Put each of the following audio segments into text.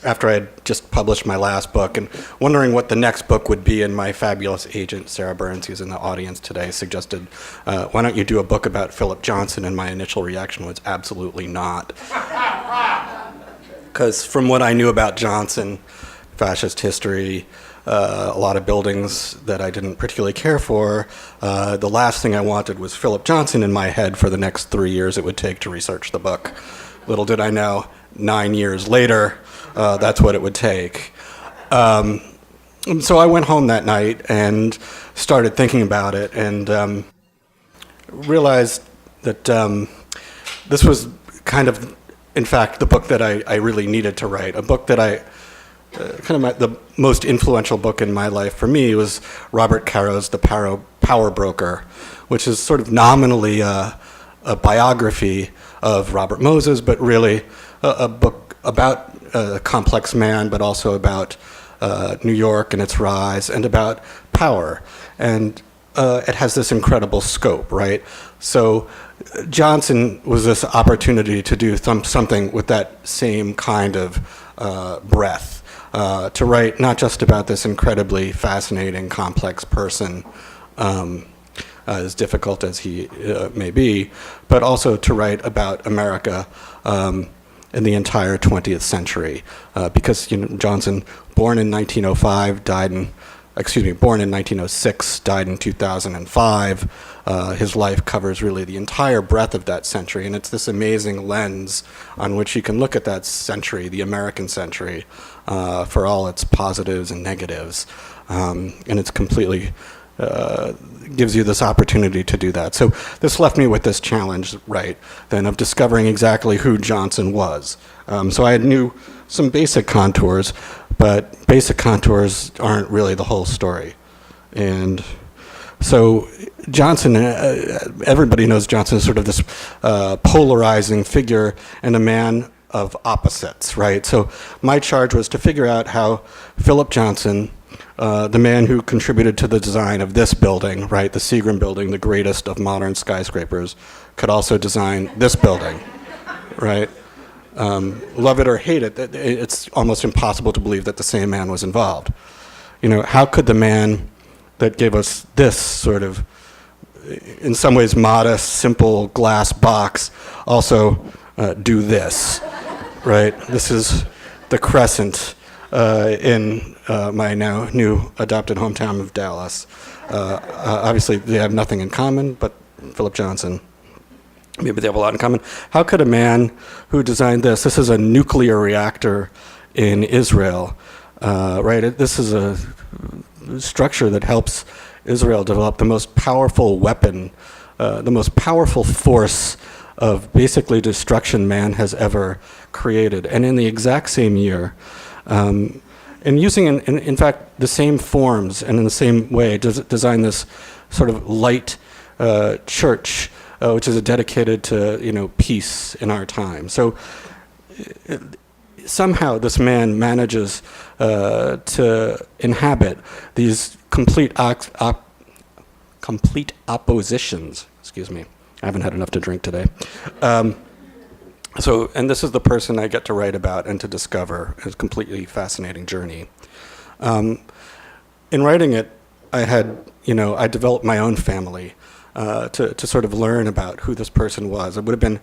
after I had just published my last book and wondering what the next book would be, and my fabulous agent, Sarah Burns, who's in the audience today, suggested, why don't you do a book about Philip Johnson? And my initial reaction was absolutely not. Because from what I knew about Johnson, fascist history, a lot of buildings that I didn't particularly care for, the last thing I wanted was Philip Johnson in my head for the next 3 years it would take to research the book. Little did I know, 9 years later, that's what it would take. So I went home that night and started thinking about it, and realized that this was kind of, in fact, the book that I really needed to write. A book that the most influential book in my life for me was Robert Caro's The Power Broker, which is sort of nominally a biography of Robert Moses, but really a book about a complex man, but also about New York and its rise, and about power. And it has this incredible scope, right? So Johnson was this opportunity to do something with that same kind of breadth, to write not just about this incredibly fascinating, complex person, as difficult as he may be, but also to write about America in the entire 20th century, because Johnson, born in 1906, died in 2005. His life covers really the entire breadth of that century, and it's this amazing lens on which you can look at that century, the American century, for all its positives and negatives, and it's completely gives you this opportunity to do that. So this left me with this challenge, right, then, of discovering exactly who Johnson was. So I knew some basic contours, but basic contours aren't really the whole story. And so Johnson, everybody knows Johnson is sort of this polarizing figure and a man of opposites, right? So my charge was to figure out how Philip Johnson, the man who contributed to the design of this building, right, the Seagram building, the greatest of modern skyscrapers, could also design this building, right? Love it or hate it, it's almost impossible to believe that the same man was involved. How could the man that gave us this sort of, in some ways, modest, simple glass box also do this, right? This is the Crescent in my now new adopted hometown of Dallas. Obviously, they have nothing in common, but Philip Johnson, maybe they have a lot in common. How could a man who designed this is a nuclear reactor in Israel, right? This is a structure that helps Israel develop the most powerful weapon, the most powerful force of basically destruction man has ever created. And in the exact same year, and using, in fact, the same forms and in the same way, design this sort of light church, which is dedicated to peace in our time. So somehow this man manages to inhabit these complete oppositions. Excuse me, I haven't had enough to drink today. And this is the person I get to write about and to discover. It's a completely fascinating journey. In writing it, I developed my own family to sort of learn about who this person was. It would have been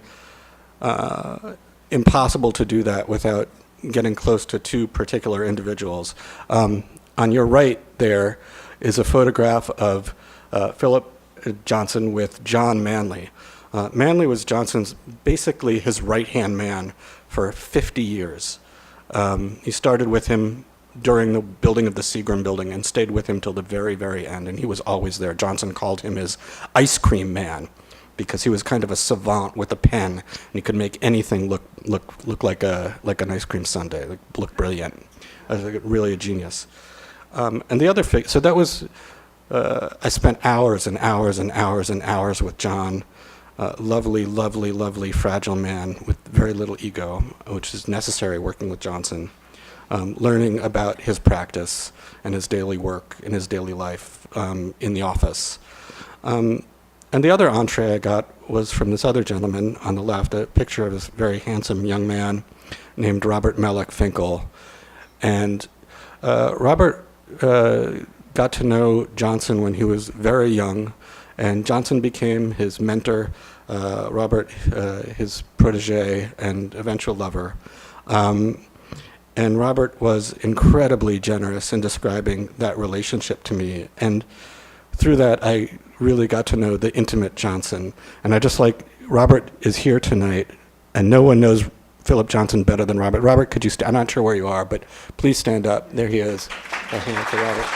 impossible to do that without getting close to two particular individuals. On your right there is a photograph of Philip Johnson with John Manley. Manley was Johnson's, basically his right-hand man for 50 years. He started with him during the building of the Seagram building and stayed with him till the very, very end, and he was always there. Johnson called him his ice cream man because he was kind of a savant with a pen, and he could make anything look like an ice cream sundae, look brilliant. Really a genius. And the other so that was, I spent hours and hours and hours and hours with John. Lovely, lovely, lovely, fragile man with very little ego, which is necessary working with Johnson. Learning about his practice and his daily work and his daily life in the office. And And the other entree I got was from this other gentleman on the left, a picture of this very handsome young man named Robert Melleck Finkel. And Robert got to know Johnson when he was very young, and Johnson became his mentor, Robert his protege and eventual lover. And Robert was incredibly generous in describing that relationship to me. And through that, I really got to know the intimate Johnson. And I just like, Robert is here tonight, and no one knows Philip Johnson better than Robert. Robert, could you I'm not sure where you are, but please stand up. There he is. A hand for Robert.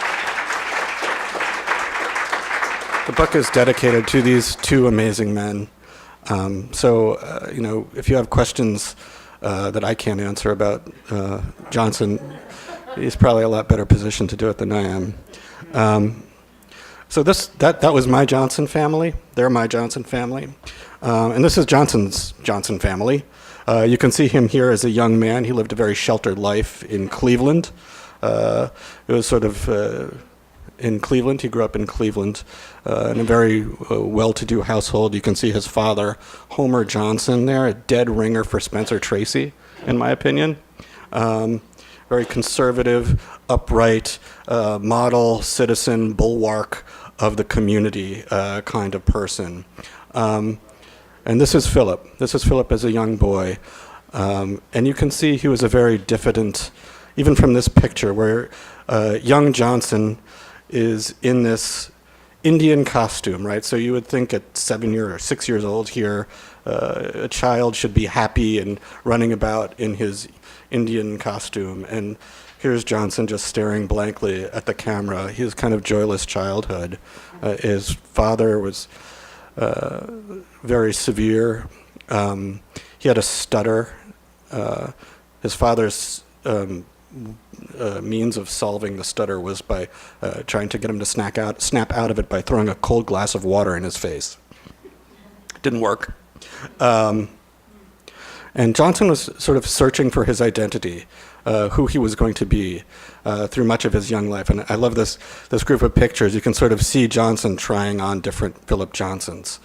The book is dedicated to these two amazing men. If you have questions that I can't answer about Johnson, he's probably a lot better positioned to do it than I am. So that was my Johnson family. They're my Johnson family. And this is Johnson's Johnson family. You can see him here as a young man. He lived a very sheltered life in Cleveland. It was sort of in Cleveland. He grew up in Cleveland in a very well-to-do household. You can see his father, Homer Johnson, there, a dead ringer for Spencer Tracy, in my opinion. Very conservative, upright, model, citizen, bulwark of the community kind of person. And this is Philip. This is Philip as a young boy. And you can see he was a very diffident, even from this picture, where young Johnson is in this Indian costume, right? So you would think at 7 or 6 years old here, a child should be happy and running about in his Indian costume. And here's Johnson just staring blankly at the camera. His kind of joyless childhood. His father was very severe. He had a stutter. His father's means of solving the stutter was by trying to get him to snap out of it by throwing a cold glass of water in his face. Didn't work. And Johnson was sort of searching for his identity, who he was going to be through much of his young life. And I love this group of pictures. You can sort of see Johnson trying on different Philip Johnsons.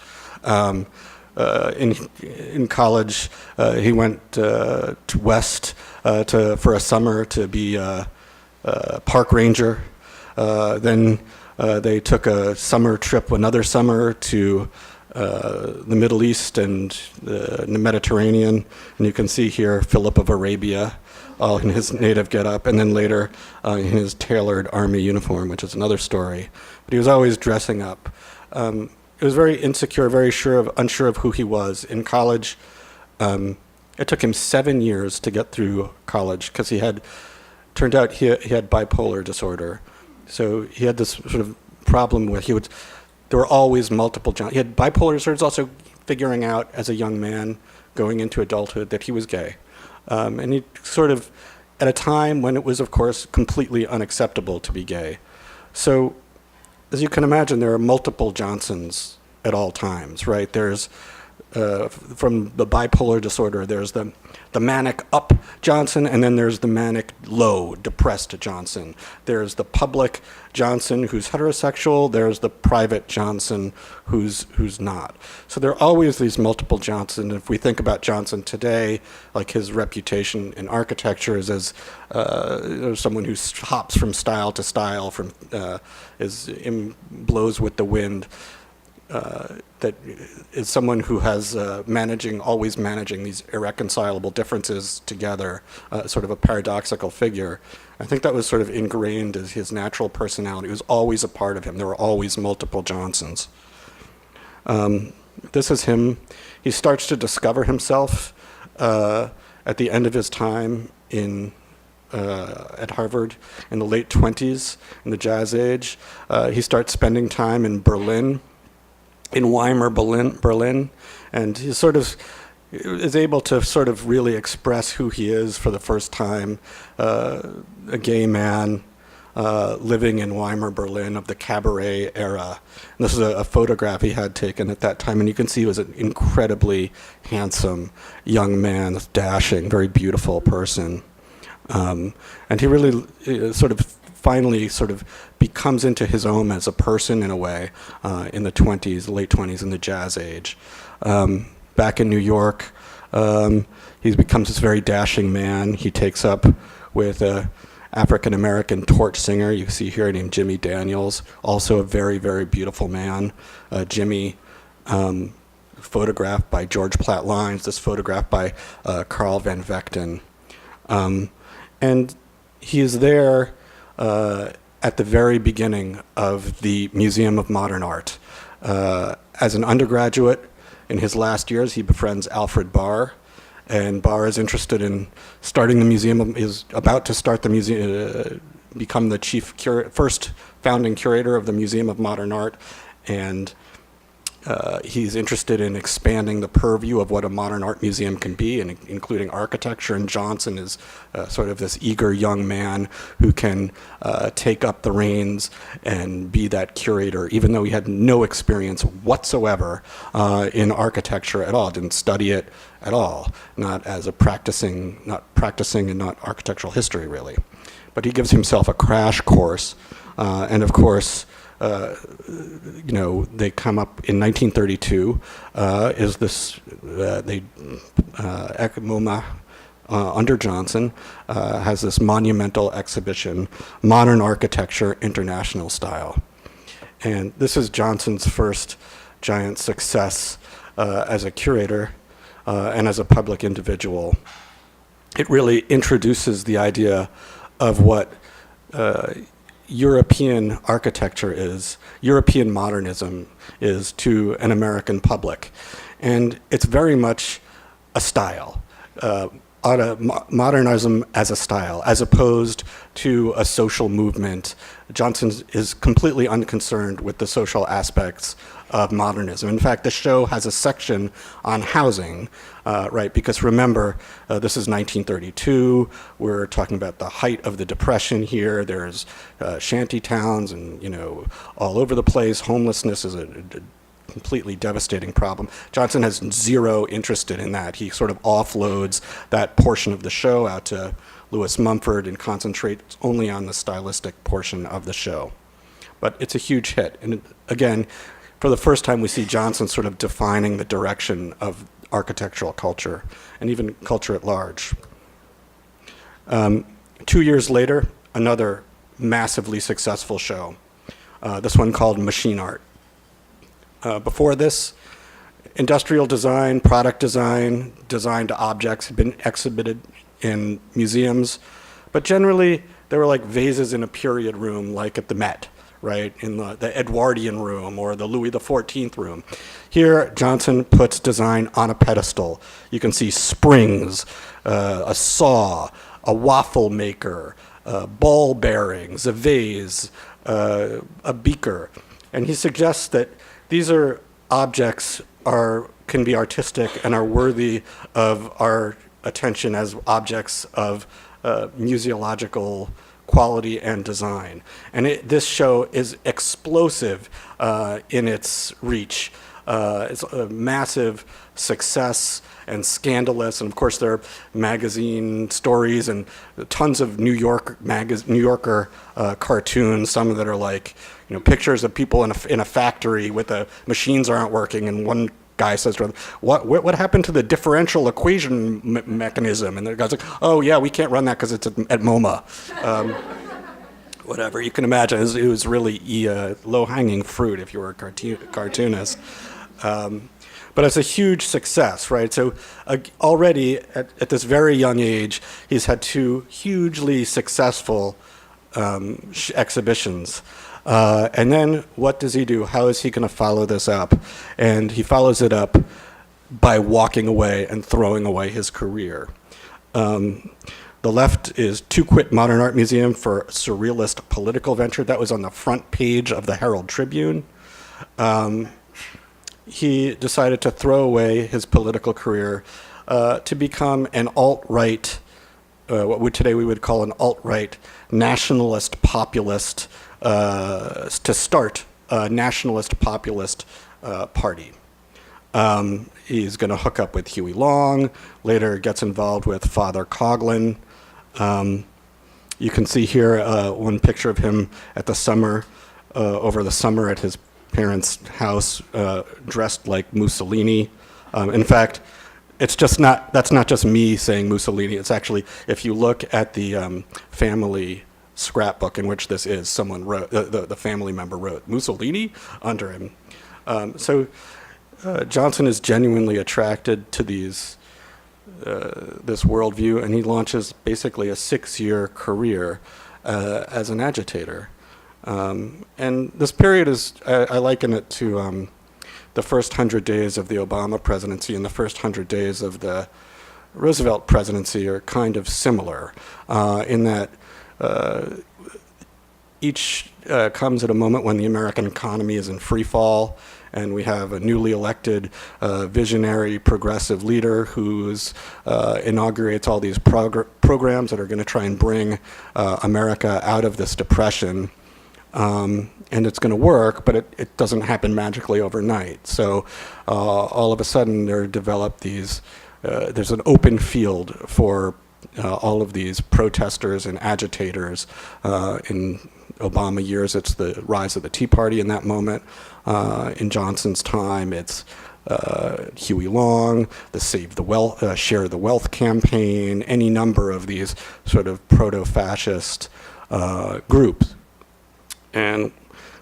In college, he went to west for a summer to be a park ranger. Then they took a summer trip, another summer, to the Middle East and the Mediterranean. And you can see here Philip of Arabia, all in his native getup, and then later in his tailored army uniform, which is another story. But he was always dressing up. He was very insecure, very unsure of who he was. In college, it took him 7 years to get through college because turned out he had bipolar disorder. So he had this sort of problem where there were always multiple He had bipolar disorder, also figuring out as a young man going into adulthood that he was gay. And he sort of, at a time when it was, of course, completely unacceptable to be gay. So, as you can imagine, there are multiple Johnsons at all times, right? There's, from the bipolar disorder, there's the manic up Johnson, and then there's the manic low, depressed Johnson. There's the public Johnson who's heterosexual. There's the private Johnson who's not. So there are always these multiple Johnsons. If we think about Johnson today, like his reputation in architecture is as someone who hops from style to style, blows with the wind. That is someone who has always managing these irreconcilable differences together, sort of a paradoxical figure. I think that was sort of ingrained as his natural personality. It was always a part of him. There were always multiple Johnsons. This is him. He starts to discover himself at the end of his time at Harvard in the late 20s, in the Jazz Age. He starts spending time in Berlin, in Weimar, Berlin, and he sort of is able to sort of really express who he is for the first time, a gay man living in Weimar, Berlin of the cabaret era. And this is a photograph he had taken at that time, and you can see he was an incredibly handsome young man, dashing, very beautiful person. And he really sort of finally sort of becomes into his own as a person in a way in the late 20s, in the jazz age. Back in New York, he becomes this very dashing man. He takes up with a African-American torch singer you see here named Jimmy Daniels, also a very, very beautiful man. Jimmy, photographed by George Platt Lyons, this photograph by Carl Van Vechten. And he is there at the very beginning of the Museum of Modern Art. As an undergraduate, in his last years, he befriends Alfred Barr, and Barr is interested in starting the museum, is about to start the museum, become the first founding curator of the Museum of Modern Art, and he's interested in expanding the purview of what a modern art museum can be, and including architecture. And Johnson is sort of this eager young man who can take up the reins and be that curator, even though he had no experience whatsoever in architecture at all, didn't study it at all, not practicing and not architectural history really. But he gives himself a crash course, and of course, they come up in 1932. Is this MoMA under Johnson has this monumental exhibition, Modern Architecture, International Style, and this is Johnson's first giant success as a curator and as a public individual. It really introduces the idea of what European architecture is, European modernism is to an American public. And it's very much a style, modernism as a style, as opposed to a social movement. Johnson is completely unconcerned with the social aspects of modernism. In fact, the show has a section on housing, right? Because remember, this is 1932. We're talking about the height of the Depression here. There's shanty towns and, all over the place. Homelessness is a completely devastating problem. Johnson has zero interest in that. He sort of offloads that portion of the show out to Lewis Mumford and concentrates only on the stylistic portion of the show. But it's a huge hit. And again, for the first time, we see Johnson sort of defining the direction of architectural culture and even culture at large. 2 years later, another massively successful show, this one called Machine Art. Before this, industrial design, product design, design to objects had been exhibited in museums, but generally they were like vases in a period room, like at the Met, right, in the Edwardian room or the Louis XIV room. Here, Johnson puts design on a pedestal. You can see springs, a saw, a waffle maker, ball bearings, a vase, a beaker. And he suggests that these are objects can be artistic and are worthy of our attention as objects of museological quality and design. And this show is explosive in its reach. It's a massive success and scandalous, and of course there are magazine stories and tons of New Yorker cartoons, some that are like pictures of people in a factory with the machines aren't working, and one guy says to him, what happened to the differential equation mechanism? And the guy's like, oh yeah, we can't run that because it's at MoMA. Whatever, you can imagine, it was really low-hanging fruit if you were a cartoonist. But it's a huge success, right? So already at this very young age, he's had two hugely successful exhibitions. And then what does he do? How is he going to follow this up? And he follows it up by walking away and throwing away his career. The left is to quit Modern Art Museum for surrealist political venture. That was on the front page of the Herald Tribune. He decided to throw away his political career to become an alt-right, what today we would call an alt-right nationalist populist, to start a nationalist populist party. He's going to hook up with Huey Long, later gets involved with Father Coughlin, You can see here one picture of him at the summer, over the summer at his parents' house, dressed like Mussolini. In fact, that's not just me saying Mussolini. It's actually, if you look at the family scrapbook in which this is, someone wrote, the family member wrote Mussolini under him. So Johnson is genuinely attracted to this worldview, and he launches basically a 6-year career as an agitator. And this period is, I liken it to the first 100 days of the Obama presidency and the first 100 days of the Roosevelt presidency are kind of similar in that each comes at a moment when the American economy is in free fall, and we have a newly elected visionary progressive leader who inaugurates all these programs that are going to try and bring America out of this depression. And it's going to work, but it doesn't happen magically overnight. So all of a sudden there develop these, there's an open field for all of these protesters and agitators. In Obama years, it's the rise of the Tea Party in that moment. In Johnson's time, it's Huey Long, the Share the Wealth campaign, any number of these sort of proto-fascist groups. And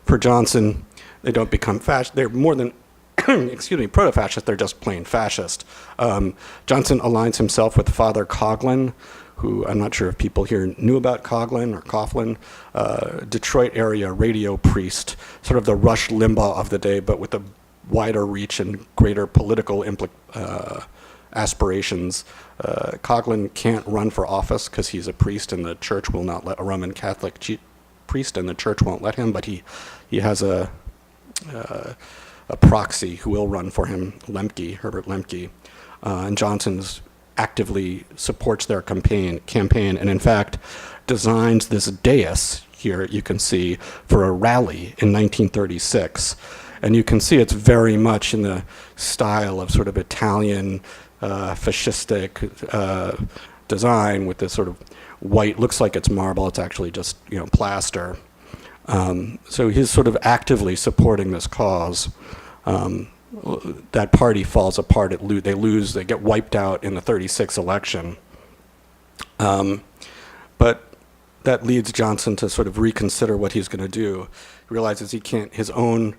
for Johnson, they don't become fascist. They're more than, proto-fascist. They're just plain fascist. Johnson aligns himself with Father Coughlin, who I'm not sure if people here knew about Coughlin or Coughlin, Detroit area radio priest, sort of the Rush Limbaugh of the day, but with a wider reach and greater political aspirations. Coughlin can't run for office because he's a priest, and the church will not let a Roman Catholic priest, and the church won't let him, but he has a proxy who will run for him, Herbert Lemke, and Johnson's actively supports their campaign, and in fact designs this dais here, you can see, for a rally in 1936. And you can see it's very much in the style of sort of Italian fascistic design with this sort of white, looks like it's marble, it's actually just plaster. So he's sort of actively supporting this cause. That party falls apart, they get wiped out in the 36 election. But that leads Johnson to sort of reconsider what he's going to do. He realizes his own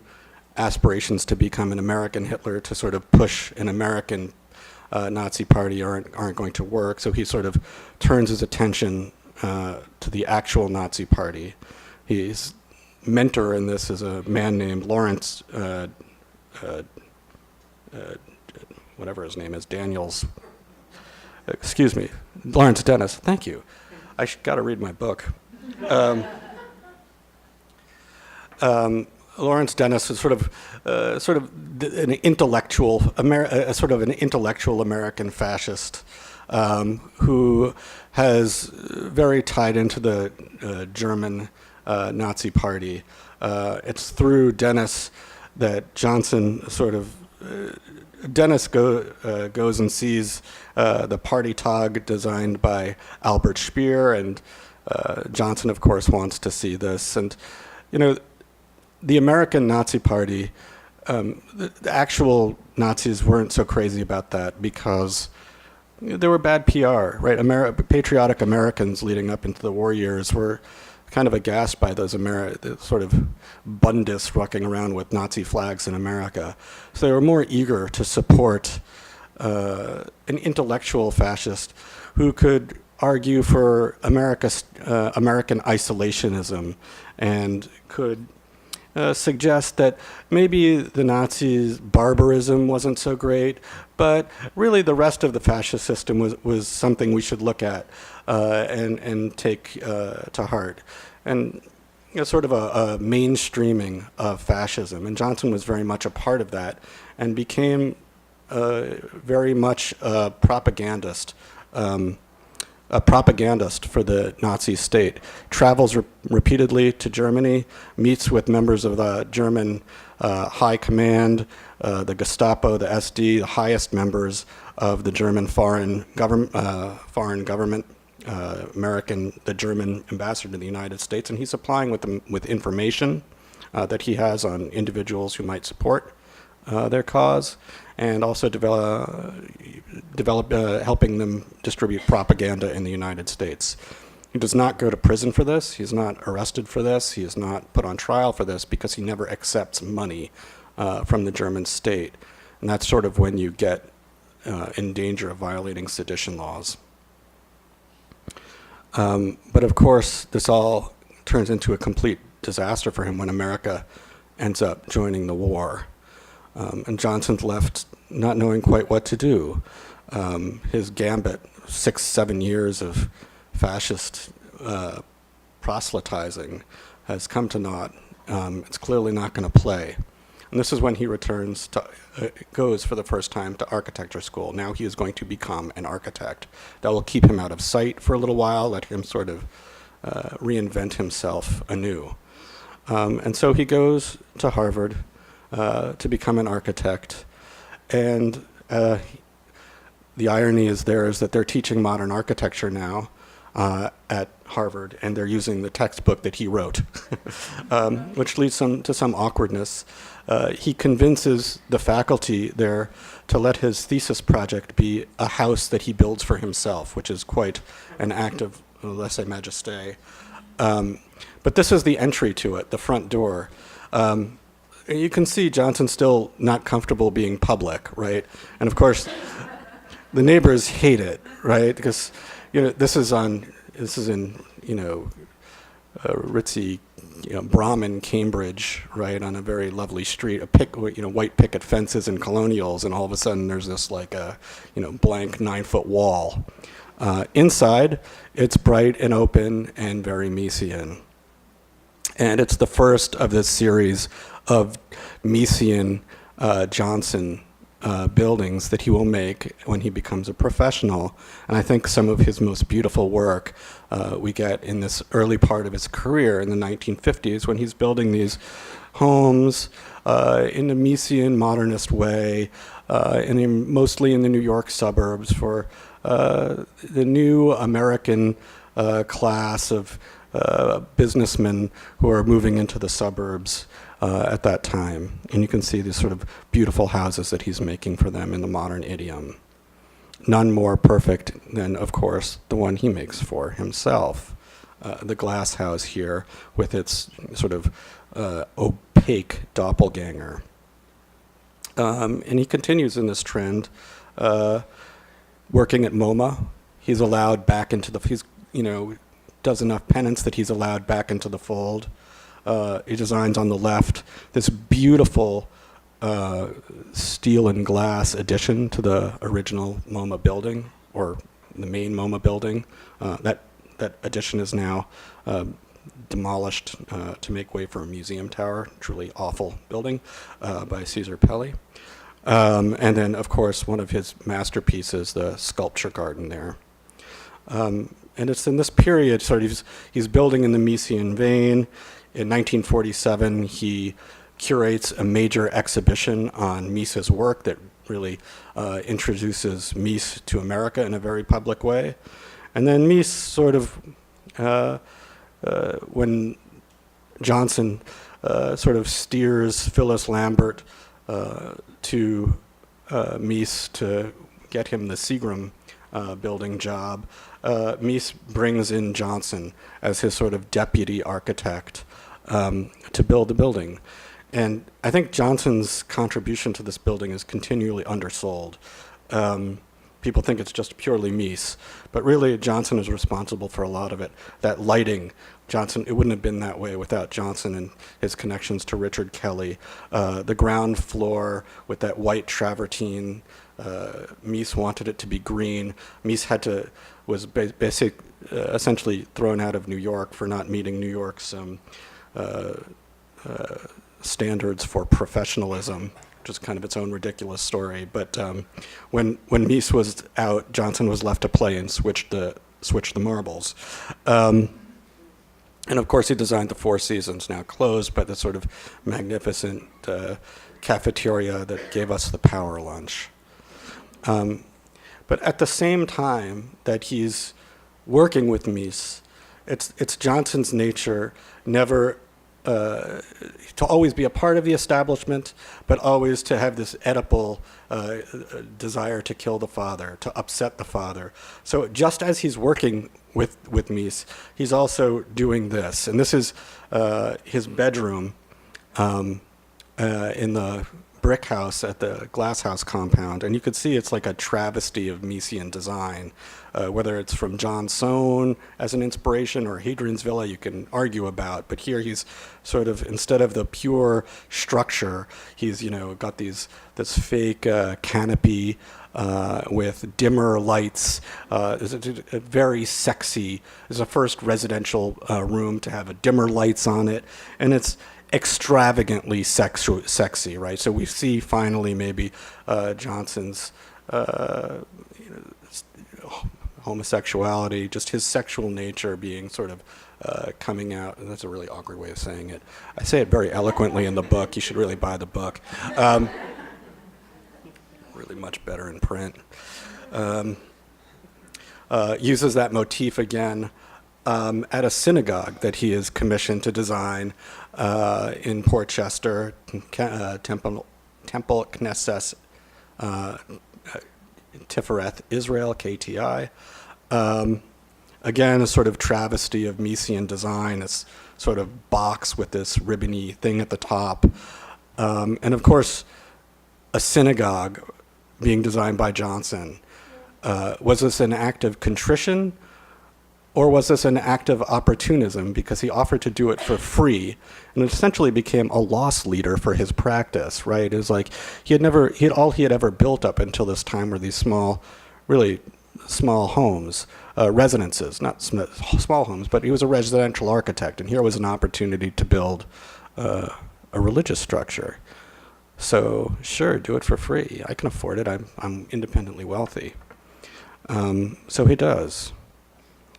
aspirations to become an American Hitler, to sort of push an American Nazi party aren't going to work. So he sort of turns his attention to the actual Nazi party. His mentor in this is a man named Lawrence, whatever his name is, Lawrence Dennis. Thank you. I got to read my book. Lawrence Dennis is sort of an intellectual, American fascist who has very tied into the German Nazi Party. It's through Dennis that Johnson Dennis goes and sees the party tag designed by Albert Speer, and Johnson, of course, wants to see this. And the American Nazi Party, the actual Nazis weren't so crazy about that because there were bad PR, right? Patriotic Americans leading up into the war years were kind of aghast by those sort of bundists walking around with Nazi flags in America. So they were more eager to support an intellectual fascist who could argue for American isolationism and could suggest that maybe the Nazis' barbarism wasn't so great, but really the rest of the fascist system was something we should look at and take to heart. And sort of a mainstreaming of fascism. And Johnson was very much a part of that and became very much a propagandist for the Nazi state. Travels repeatedly to Germany, meets with members of the German high command, the Gestapo, the SD, the highest members of the German foreign government the German ambassador to the United States, and he's supplying with information that he has on individuals who might support their cause, and also helping them distribute propaganda in the United States. He does not go to prison for this. He's not arrested for this. He is not put on trial for this because he never accepts money from the German state. And that's sort of when you get in danger of violating sedition laws. But of course, this all turns into a complete disaster for him when America ends up joining the war. And Johnson's left not knowing quite what to do. His gambit, 6-7 years of fascist proselytizing, has come to naught. It's clearly not going to play. And this is when he returns goes for the first time to architecture school. Now he is going to become an architect. That will keep him out of sight for a little while, let him sort of reinvent himself anew. And so he goes to Harvard to become an architect. And the irony is that they're teaching modern architecture now at Harvard, and they're using the textbook that he wrote, which leads to some awkwardness. He convinces the faculty there to let his thesis project be a house that he builds for himself, which is quite an act of lèse-majesté. But this is the entry to it, the front door. You can see Johnson's still not comfortable being public, right? And of course, the neighbors hate it, right? Because this is in ritzy, Brahmin, Cambridge, right, on a very lovely street, white picket fences and colonials, and all of a sudden there's this blank 9-foot wall. Inside, it's bright and open and very Misesian. And it's the first of this series of Misesian Johnson buildings that he will make when he becomes a professional. And I think some of his most beautiful work we get in this early part of his career in the 1950s, when he's building these homes in a Misesian modernist way, and mostly in the New York suburbs for the new American class of businessmen who are moving into the suburbs at that time. And you can see these sort of beautiful houses that he's making for them in the modern idiom. None more perfect than, of course, the one he makes for himself. The glass house here with its sort of opaque doppelganger. And he continues in this trend, working at MoMA. He's allowed back into does enough penance that he's allowed back into the fold. He designs on the left this beautiful steel and glass addition to the original MoMA building, or the main MoMA building. That addition is now demolished to make way for a museum tower, truly awful building, by Caesar Pelli. And then, of course, one of his masterpieces, the sculpture garden there. And it's in this period, he's building in the Misesian vein. In 1947, he curates a major exhibition on Mies's work that really introduces Mies to America in a very public way. And then Mies sort of, when Johnson sort of steers Phyllis Lambert to Mies to get him the Seagram building job, Mies brings in Johnson as his sort of deputy architect to build the building. And I think Johnson's contribution to this building is continually undersold. People think it's just purely Mies, but really Johnson is responsible for a lot of it. That lighting, it wouldn't have been that way without Johnson and his connections to Richard Kelly. The ground floor with that white travertine, Mies wanted it to be green. Mies was essentially thrown out of New York for not meeting New York's standards for professionalism, which is kind of its own ridiculous story. But when Mies was out, Johnson was left to play and switch the marbles. And of course, he designed the Four Seasons, now closed, but the sort of magnificent cafeteria that gave us the power lunch. But at the same time that he's working with Mies, it's Johnson's nature never to always be a part of the establishment, but always to have this Oedipal desire to kill the father, to upset the father. So just as he's working with Mies, he's also doing this. And this is his bedroom in the brick house at the Glass House compound. And you could see it's like a travesty of Miesian design. Whether it's from John Soane as an inspiration or Hadrian's Villa, you can argue about. But here he's sort of, instead of the pure structure, he's, got this fake canopy with dimmer lights. It's a very sexy, it's the first residential room to have a dimmer lights on it. And it's extravagantly sexy, right? So we see finally maybe Johnson's homosexuality, just his sexual nature being sort of coming out. And that's a really awkward way of saying it. I say it very eloquently in the book. You should really buy the book. Really much better in print. Uses that motif again at a synagogue that he is commissioned to design in Port Chester, Temple Knesset Tifereth, Israel, KTI. Again, a sort of travesty of Miesian design, this sort of box with this ribbony thing at the top. And of course, a synagogue being designed by Johnson. Was this an act of contrition, or was this an act of opportunism because he offered to do it for free and it essentially became a loss leader for his practice, right? It was like all he had ever built up until this time were these really small homes, residences, not small homes, but he was a residential architect, and here was an opportunity to build a religious structure. So sure, do it for free. I can afford it. I'm independently wealthy. So he does.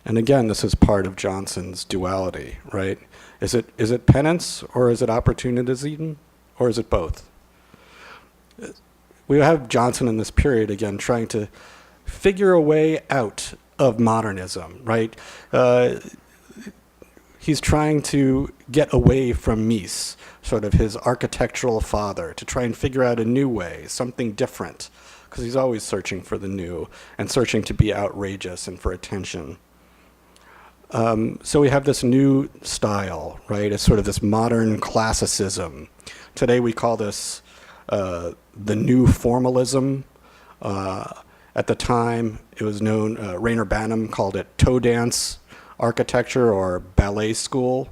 And again, this is part of Johnson's duality, right? Is it penance, or is it opportunism, or is it both? We have Johnson in this period, again, trying to figure a way out of modernism, right? He's trying to get away from Mies, sort of his architectural father, to try and figure out a new way, something different, because he's always searching for the new and searching to be outrageous and for attention. So we have this new style, right? It's sort of this modern classicism. Today we call this the new formalism. At the time, it was known, Rayner Banham called it toe dance architecture or ballet school,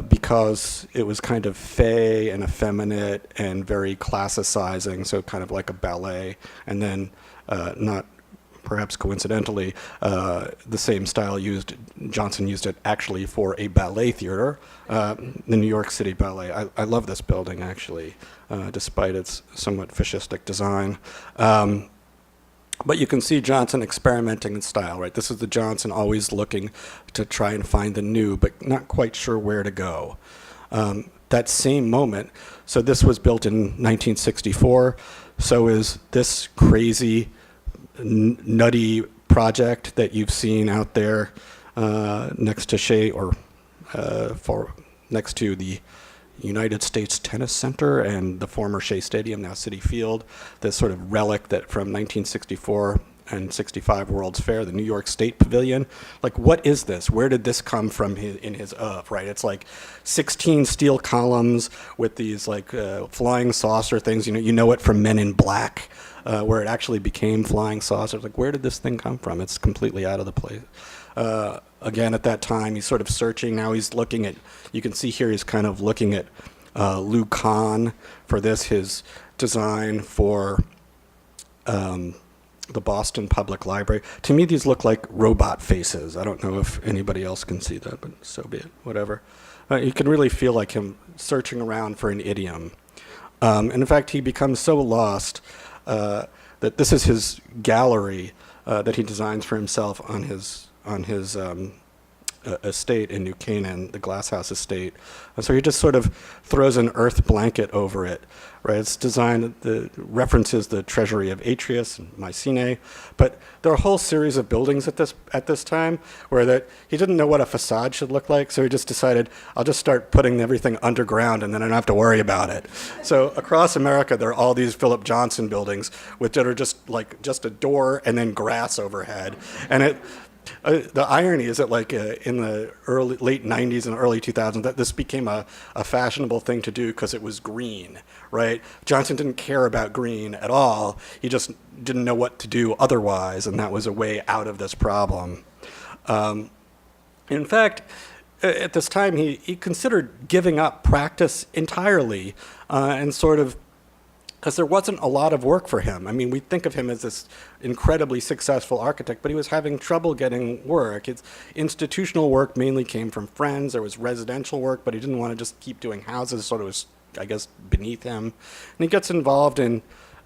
because it was kind of fey and effeminate and very classicizing, so kind of like a ballet. And then, not perhaps coincidentally, the same style Johnson used it actually for a ballet theater, the New York City Ballet. I love this building, actually, despite its somewhat fascistic design. But you can see Johnson experimenting in style, right? This is the Johnson always looking to try and find the new, but not quite sure where to go. That same moment, so this was built in 1964, so is this crazy, nutty project that you've seen out there next to next to the United States Tennis Center and the former Shea Stadium, now Citi Field, this sort of relic that from 1964 and 65 World's Fair, the New York State Pavilion. Like, what is this? Where did this come from in his oeuvre, right? It's like 16 steel columns with these like flying saucer things. You know it from Men in Black, where it actually became flying saucers. Like, where did this thing come from? It's completely out of the place. Again, at that time, he's sort of searching. Now he's looking at, you can see here, he's kind of looking at Lou Kahn for this, his design for the Boston Public Library. To me, these look like robot faces. I don't know if anybody else can see that, but so be it, whatever. You can really feel like him searching around for an idiom. And in fact, he becomes so lost that this is his gallery that he designs for himself on his estate in New Canaan, the Glasshouse estate. And so he just sort of throws an earth blanket over it, right? It's designed, references the treasury of Atreus and Mycenae, but there are a whole series of buildings at this time where that he didn't know what a facade should look like, so he just decided, I'll just start putting everything underground and then I don't have to worry about it. So across America, there are all these Philip Johnson buildings that are just like just a door and then grass overhead. And the irony is that in the late 90s and early 2000s, that this became a fashionable thing to do because it was green, right? Johnson didn't care about green at all. He just didn't know what to do otherwise, and that was a way out of this problem. In fact, at this time, he considered giving up practice entirely and sort of, because there wasn't a lot of work for him. I mean, we think of him as this incredibly successful architect, but he was having trouble getting work. His institutional work mainly came from friends. There was residential work, but he didn't want to just keep doing houses, so it was, I guess, beneath him. And he gets involved it's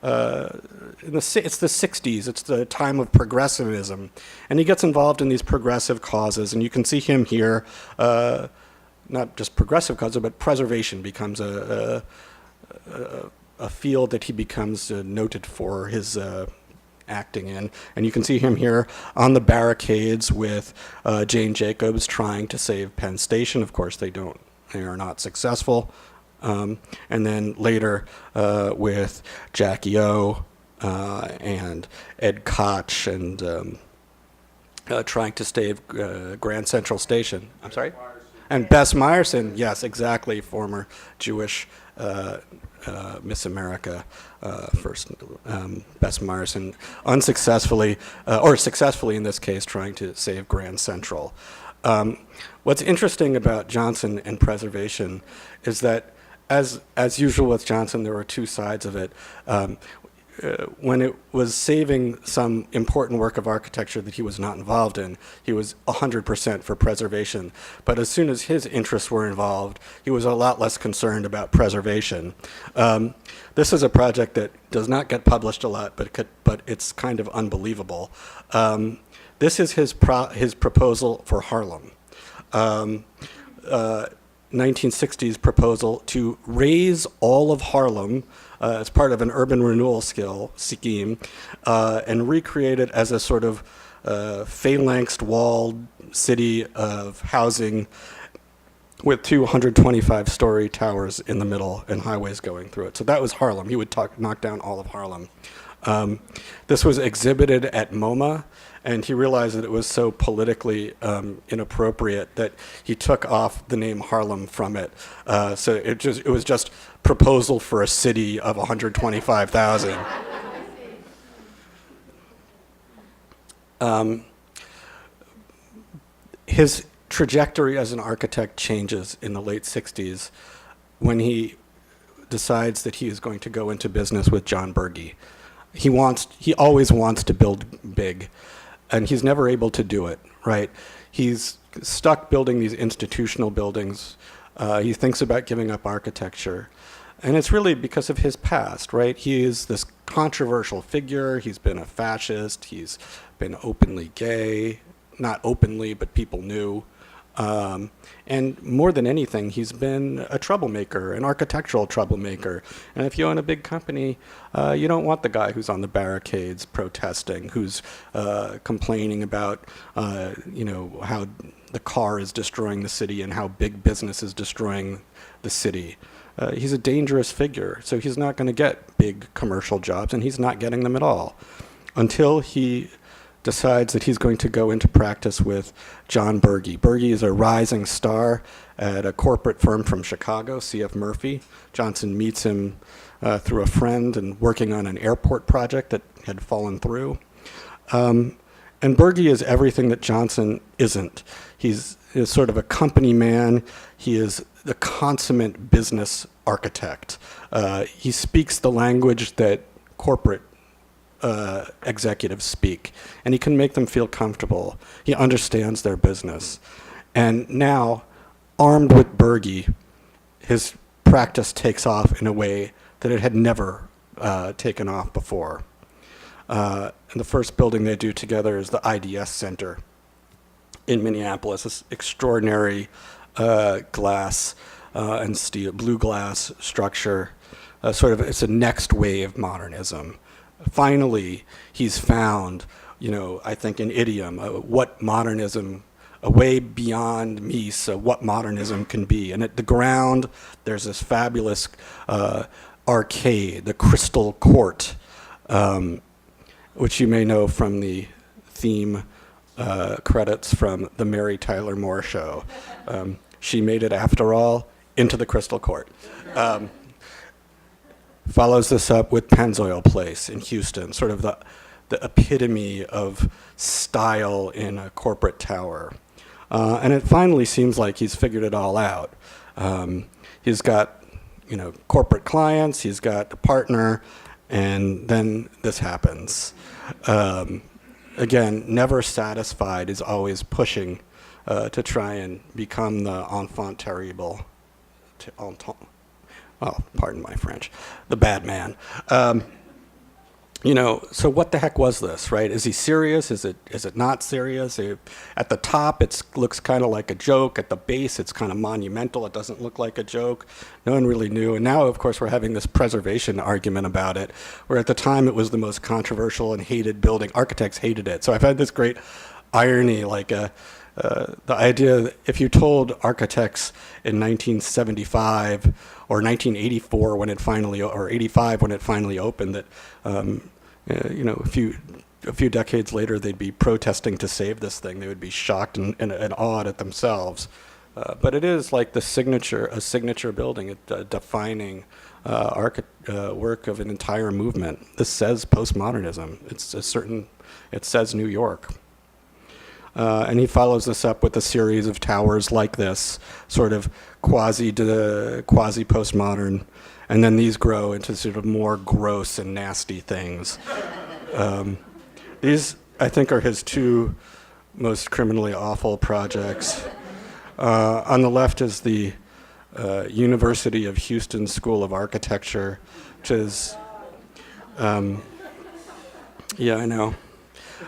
the 60s. It's the time of progressivism. And he gets involved in these progressive causes. And you can see him here, not just progressive causes, but preservation becomes a field that he becomes noted for his acting in. And you can see him here on the barricades with Jane Jacobs trying to save Penn Station. Of course, they are not successful. And then later with Jackie O and Ed Koch and trying to save Grand Central Station. I'm sorry? And Bess Meyerson, yes, exactly, former Jewish Miss America, first Bess Meyerson, unsuccessfully, or successfully in this case, trying to save Grand Central. What's interesting about Johnson and preservation is that, as usual with Johnson, there were two sides of it. When it was saving some important work of architecture that he was not involved in, he was 100% for preservation. But as soon as his interests were involved, he was a lot less concerned about preservation. This is a project that does not get published a lot, but it's kind of unbelievable. This is his proposal for Harlem. 1960s proposal to raise all of Harlem as part of an urban renewal scheme and recreate it as a sort of phalanxed walled city of housing with 225-story towers in the middle and highways going through it. So that was Harlem. He would knock down all of Harlem. This was exhibited at MoMA, and he realized that it was so politically inappropriate that he took off the name Harlem from it. So it was just proposal for a city of 125,000. His trajectory as an architect changes in the late 60s when he decides that he is going to go into business with John Berge. He always wants to build big, and he's never able to do it, right? He's stuck building these institutional buildings. He thinks about giving up architecture. And it's really because of his past, right? He is this controversial figure. He's been a fascist. He's been openly gay. Not openly, but people knew. And more than anything, he's been a troublemaker, an architectural troublemaker. And if you own a big company, you don't want the guy who's on the barricades protesting, who's complaining about, how the car is destroying the city and how big business is destroying the city. He's a dangerous figure, so he's not going to get big commercial jobs, and he's not getting them at all until he decides that he's going to go into practice with John Berge. Berge is a rising star at a corporate firm from Chicago, C.F. Murphy. Johnson meets him through a friend and working on an airport project that had fallen through. And Berge is everything that Johnson isn't. He's sort of a company man. He is the consummate business architect. He speaks the language that corporate executives speak, and he can make them feel comfortable. He understands their business. And now, armed with Berge, his practice takes off in a way that it had never taken off before. And the first building they do together is the IDS Center. in Minneapolis, this extraordinary glass and steel, blue glass structure. It's a next wave modernism. Finally, he's found, I think an idiom, what modernism, a way beyond Mies, what modernism can be. And at the ground, there's this fabulous arcade, the Crystal Court, which you may know from the theme credits from the Mary Tyler Moore Show. She made it, after all, into the Crystal Court. Follows this up with Pennzoil Place in Houston, sort of the epitome of style in a corporate tower. And it finally seems like he's figured it all out. He's got, corporate clients, he's got a partner, and then this happens. Again, never satisfied, is always pushing to try and become the enfant terrible, pardon my French, the bad man. So what the heck was this, right? Is he serious? Is it not serious? At the top, it looks kind of like a joke. At the base, it's kind of monumental. It doesn't look like a joke. No one really knew. And now, of course, we're having this preservation argument about it, where at the time it was the most controversial and hated building. Architects hated it. So I've had this great irony, like the idea that if you told architects in 1975 or 1984 when it finally, or 85 when it finally opened, that a few decades later they'd be protesting to save this thing, they would be shocked and awed at themselves. But it is like a signature building, a defining work of an entire movement. This says postmodernism. It says New York. And he follows this up with a series of towers like this, sort of quasi-postmodern, and then these grow into sort of more gross and nasty things. These, I think, are his two most criminally awful projects. On the left is the University of Houston School of Architecture, which is, I know.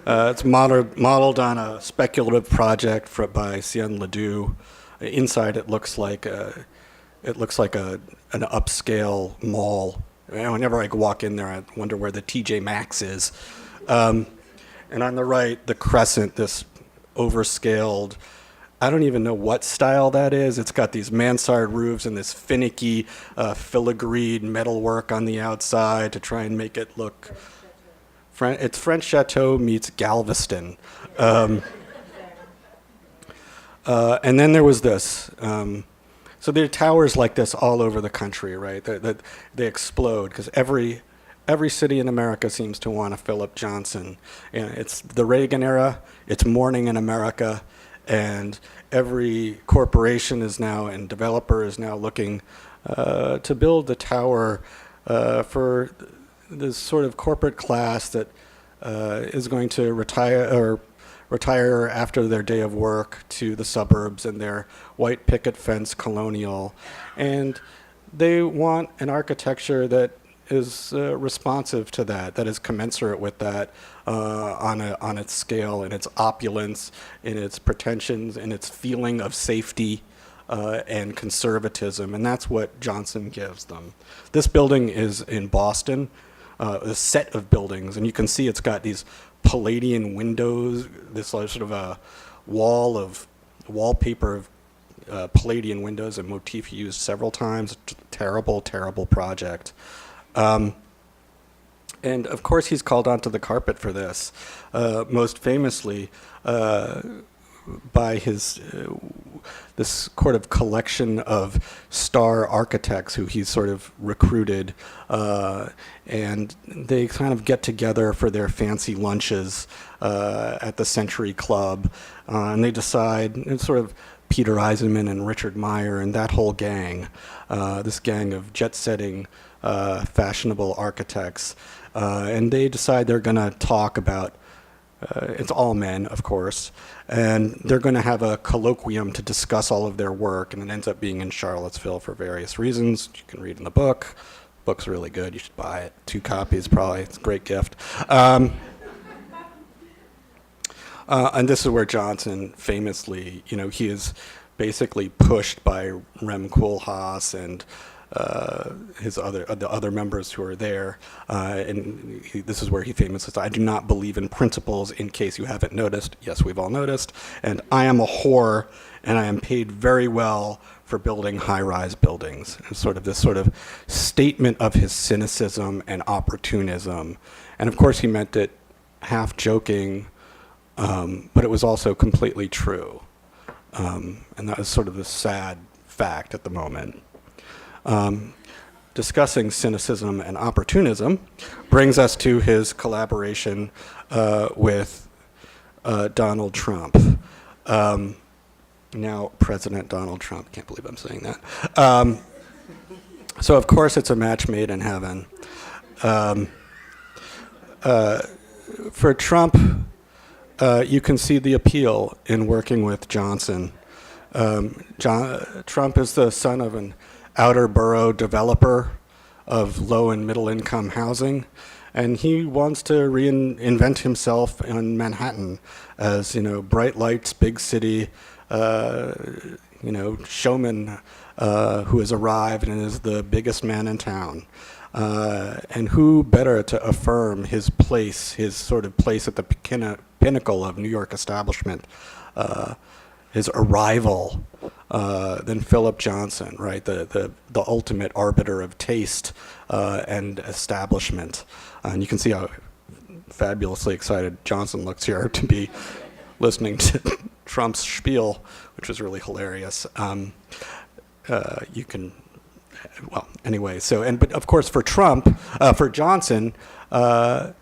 It's modeled on a speculative project by Cien Ledoux. Inside, it looks like an upscale mall. Whenever I walk in there, I wonder where the TJ Maxx is. And on the right, the Crescent, this overscaled. I don't even know what style that is. It's got these mansard roofs and this finicky filigreed metalwork on the outside to try and make it look. It's French Chateau meets Galveston. And then there was this. So there are towers like this all over the country, right? They explode because every city in America seems to want a Philip Johnson. And it's the Reagan era, it's morning in America, and every corporation is now and developer is now looking to build the tower for this sort of corporate class that is going to retire after their day of work to the suburbs and their white picket fence colonial. And they want an architecture that is responsive to that is commensurate with that on its scale, in its opulence, in its pretensions, in its feeling of safety and conservatism. And that's what Johnson gives them. This building is in Boston. A set of buildings, and you can see it's got these Palladian windows, this sort of a wallpaper of Palladian windows, a motif used several times. Terrible, terrible project. And of course he's called onto the carpet for this, most famously by his this sort of collection of star architects who he's sort of recruited, and they kind of get together for their fancy lunches at the Century Club, and they decide, it's sort of Peter Eisenman and Richard Meyer and that whole gang, this gang of jet-setting fashionable architects, and they decide they're going to talk about it's all men, of course, and they're going to have a colloquium to discuss all of their work, and it ends up being in Charlottesville for various reasons. You can read in the book. The book's really good. You should buy it. 2 copies, probably. It's a great gift. And this is where Johnson famously, he is basically pushed by Rem Koolhaas and the other members who are there, this is where he famously says, "I do not believe in principles. In case you haven't noticed, yes, we've all noticed, and I am a whore, and I am paid very well for building high-rise buildings." And this sort of statement of his cynicism and opportunism, and of course he meant it half joking, but it was also completely true, and that was sort of the sad fact at the moment. Discussing cynicism and opportunism brings us to his collaboration with Donald Trump. Now President Donald Trump. Can't believe I'm saying that. So of course it's a match made in heaven. For Trump, you can see the appeal in working with Johnson. Trump is the son of an outer borough developer of low and middle income housing, and he wants to reinvent himself in Manhattan as bright lights, big city, showman who has arrived and is the biggest man in town. And who better to affirm his place, his sort of place at the pinnacle of New York establishment, his arrival, than Philip Johnson, right? The ultimate arbiter of taste and establishment. And you can see how fabulously excited Johnson looks here to be listening to Trump's spiel, which was really hilarious. Anyway, but of course for Trump, for Johnson, Trump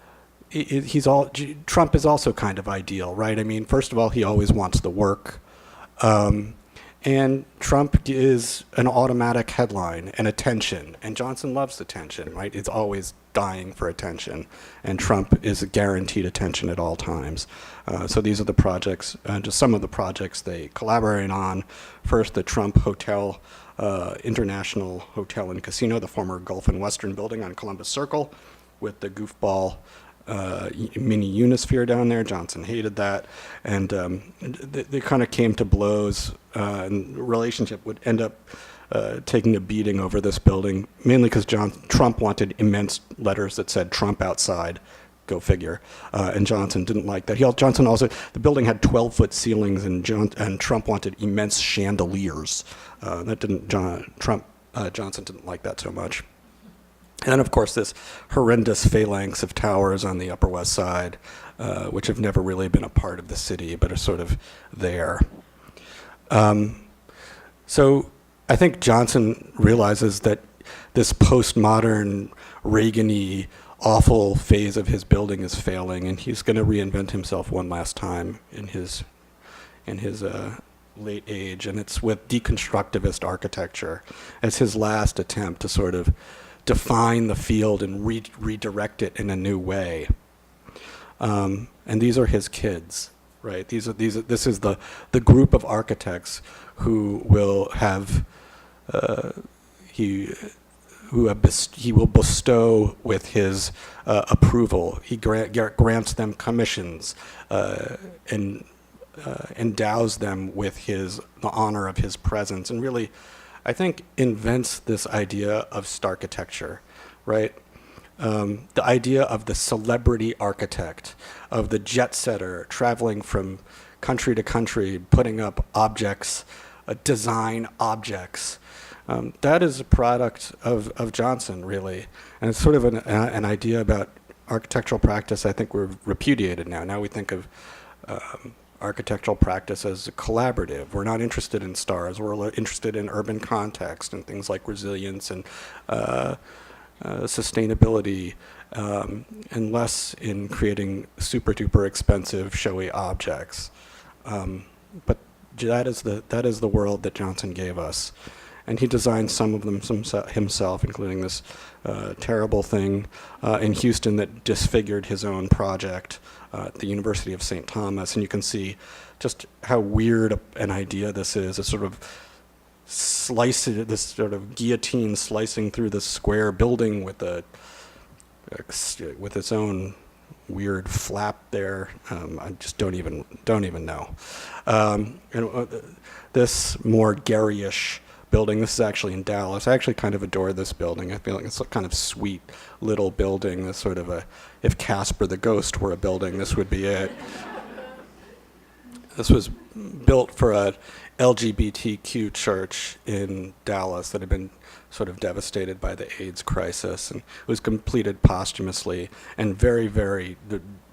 is also kind of ideal, right? I mean, first of all, he always wants the work. And Trump is an automatic headline and attention, and Johnson loves attention, right? It's always dying for attention, and Trump is a guaranteed attention at all times. So these are the projects, just some of the projects they collaborate on. First, the Trump Hotel, International Hotel and Casino, the former Gulf and Western building on Columbus Circle, with the goofball mini Unisphere down there. Johnson hated that, and they kind of came to blows, and the relationship would end up taking a beating over this building, mainly because Trump wanted immense letters that said Trump outside. Go figure. And Johnson didn't like that. Johnson also, the building had 12-foot ceilings, and Trump wanted immense chandeliers. Johnson didn't like that so much. And then, of course, this horrendous phalanx of towers on the Upper West Side, which have never really been a part of the city, but are sort of there. So I think Johnson realizes that this postmodern, Reagan-y, awful phase of his building is failing, and he's going to reinvent himself one last time in his late age, and it's with deconstructivist architecture as his last attempt to sort of define the field and redirect it in a new way. And these are his kids, right? This is the group of architects who will have he will bestow with his approval. He grants them commissions and endows them with the honor of his presence, and really, I think, invents this idea of starchitecture, right? The idea of the celebrity architect, of the jet setter traveling from country to country, putting up objects, design objects. That is a product of Johnson, really. And it's sort of an idea about architectural practice I think we're repudiated now. Now we think of architectural practice as a collaborative. We're not interested in stars. We're interested in urban context and things like resilience and sustainability, and less in creating super duper expensive showy objects. But that is the world that Johnson gave us. And he designed some of them himself, including this terrible thing in Houston that disfigured his own project at the University of St. Thomas. And you can see just how weird an idea this is, a sort of this sort of guillotine slicing through this square building with its own weird flap there. I just don't even know. This more garyish building, this is actually in Dallas. I actually kind of adore this building. I feel like it's a kind of sweet little building. This sort of if Casper the Ghost were a building, this would be it. This was built for a LGBTQ church in Dallas that had been sort of devastated by the AIDS crisis, and it was completed posthumously and very, very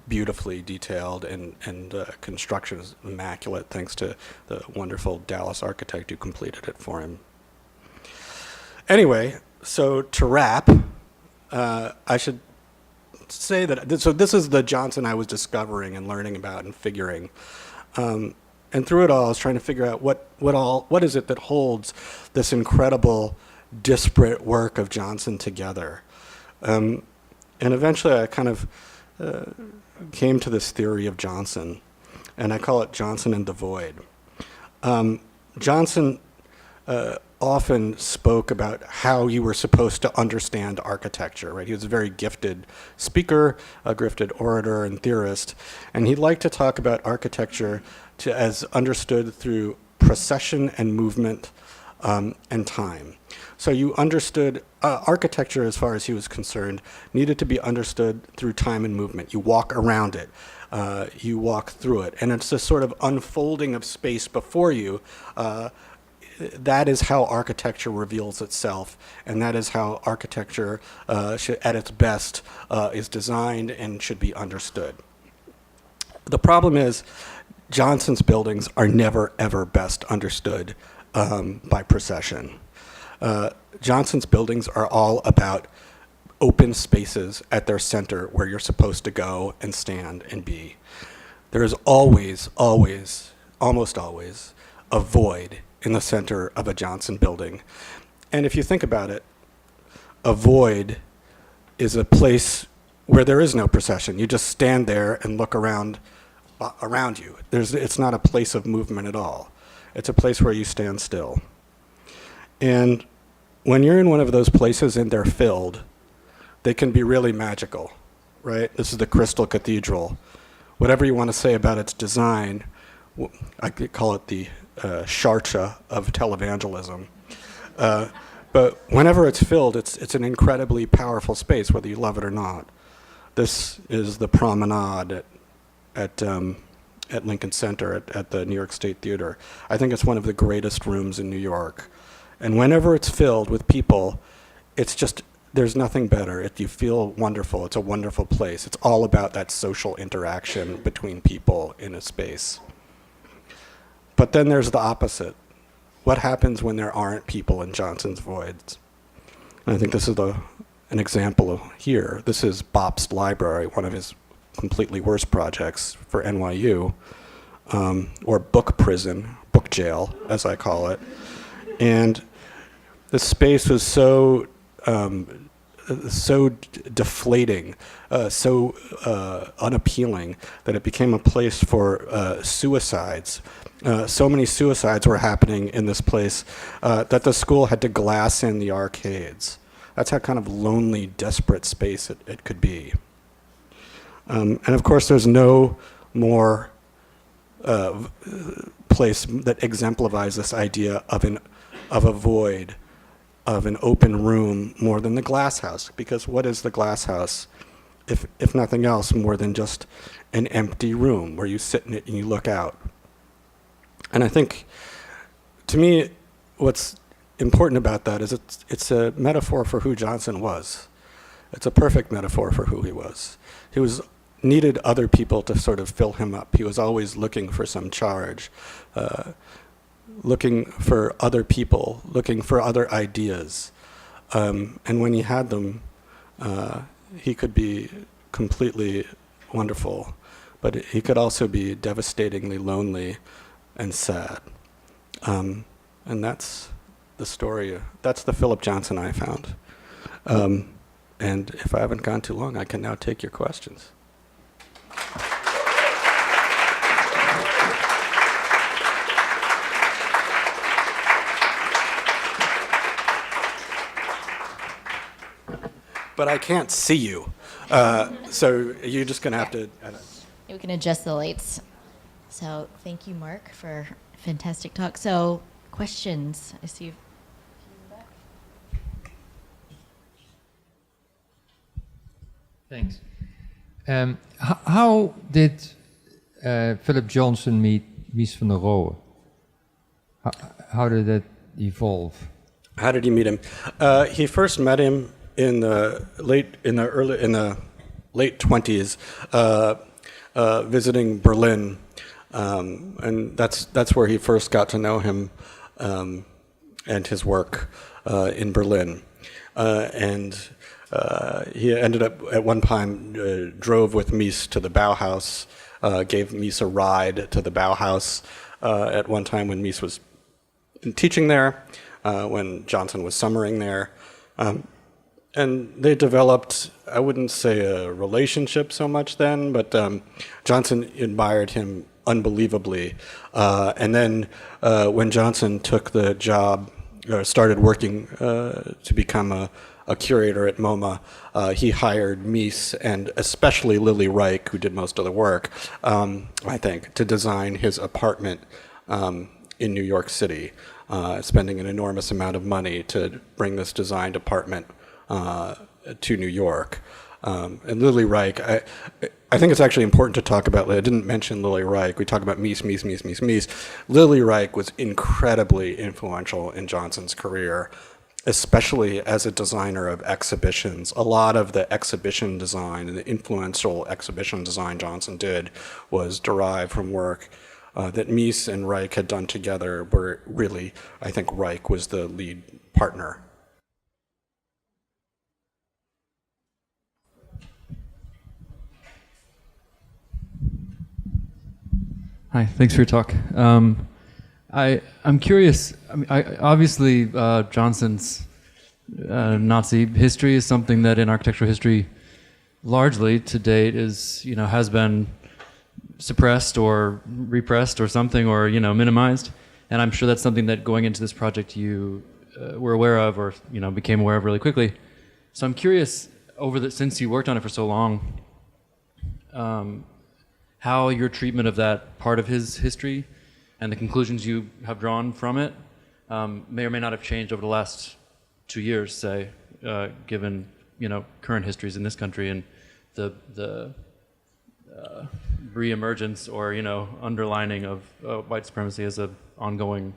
beautifully detailed, and construction is immaculate thanks to the wonderful Dallas architect who completed it for him. Anyway, so to wrap, I should say that so this is the Johnson I was discovering and learning about and figuring. And through it all, I was trying to figure out what is it that holds this incredible, disparate work of Johnson together. And eventually I kind of came to this theory of Johnson, and I call it Johnson and the Void. Johnson often spoke about how you were supposed to understand architecture, right? He was a very gifted speaker, a gifted orator and theorist, and he liked to talk about architecture as understood through procession and movement and time. So you understood architecture, as far as he was concerned, needed to be understood through time and movement. You walk around it, you walk through it, and it's this sort of unfolding of space before you. That is how architecture reveals itself, and that is how architecture, at its best, is designed and should be understood. The problem is, Johnson's buildings are never, ever best understood by procession. Johnson's buildings are all about open spaces at their center where you're supposed to go and stand and be. There is always, almost always, a void in the center of a Johnson building. And if you think about it, a void is a place where there is no procession. You just stand there and look around you. It's not a place of movement at all. It's a place where you stand still. And when you're in one of those places and they're filled, they can be really magical, right? This is the Crystal Cathedral. Whatever you want to say about its design, I could call it the Charcha of televangelism. But whenever it's filled, it's an incredibly powerful space, whether you love it or not. This is the promenade at Lincoln Center at the New York State Theater. I think it's one of the greatest rooms in New York. And whenever it's filled with people, it's just, there's nothing better. You feel wonderful. It's a wonderful place. It's all about that social interaction between people in a space. But then there's the opposite. What happens when there aren't people in Johnson's voids? And I think this is an example here. This is Bop's Library, one of his completely worst projects for NYU, or book prison, book jail, as I call it. And the space was so deflating, so unappealing, that it became a place for suicides. So many suicides were happening in this place that the school had to glass in the arcades. That's how kind of lonely, desperate space it could be. And of course, there's no more place that exemplifies this idea of a void, of an open room, more than the glass house. Because what is the glass house, if nothing else, more than just an empty room where you sit in it and you look out? And I think, to me, what's important about that is it's a metaphor for who Johnson was. It's a perfect metaphor for who he was. He needed other people to sort of fill him up. He was always looking for some charge, looking for other people, looking for other ideas. And when he had them, he could be completely wonderful, but he could also be devastatingly lonely and sad. And that's the story. That's the Philip Johnson I found. And if I haven't gone too long, I can now take your questions. But I can't see you. So you're just going to have to... We can adjust the lights. So thank you, Mark, for a fantastic talk. So questions? I see you. Thanks. How did Philip Johnson meet Mies van der Rohe? How did that evolve? How did he meet him? He first met him in the late 20s, visiting Berlin, and that's where he first got to know him and his work in Berlin, and he ended up at one time drove with Mies to the Bauhaus, gave Mies a ride to the Bauhaus at one time when Mies was teaching there, when Johnson was summering there. And they developed, I wouldn't say a relationship so much then, but Johnson admired him unbelievably. And then when Johnson took the job, or started working to become a curator at MoMA, he hired Mies and especially Lily Reich, who did most of the work, I think, to design his apartment in New York City, spending an enormous amount of money to bring this designed apartment to New York. And Lily Reich, I think it's actually important to talk about, I didn't mention Lily Reich, we talk about Mies. Lily Reich was incredibly influential in Johnson's career, especially as a designer of exhibitions. A lot of the exhibition design and the influential exhibition design Johnson did was derived from work that Mies and Reich had done together, where really, I think Reich was the lead partner. Hi, thanks for your talk. I'm curious. Obviously, Johnson's Nazi history is something that in architectural history, largely to date, has been suppressed or repressed or something, or minimized. And I'm sure that's something that going into this project you were aware of, or became aware of really quickly. So I'm curious, since you worked on it for so long, how your treatment of that part of his history and the conclusions you have drawn from it may or may not have changed over the last 2 years, say, given current histories in this country and the re-emergence or underlining of white supremacy as an ongoing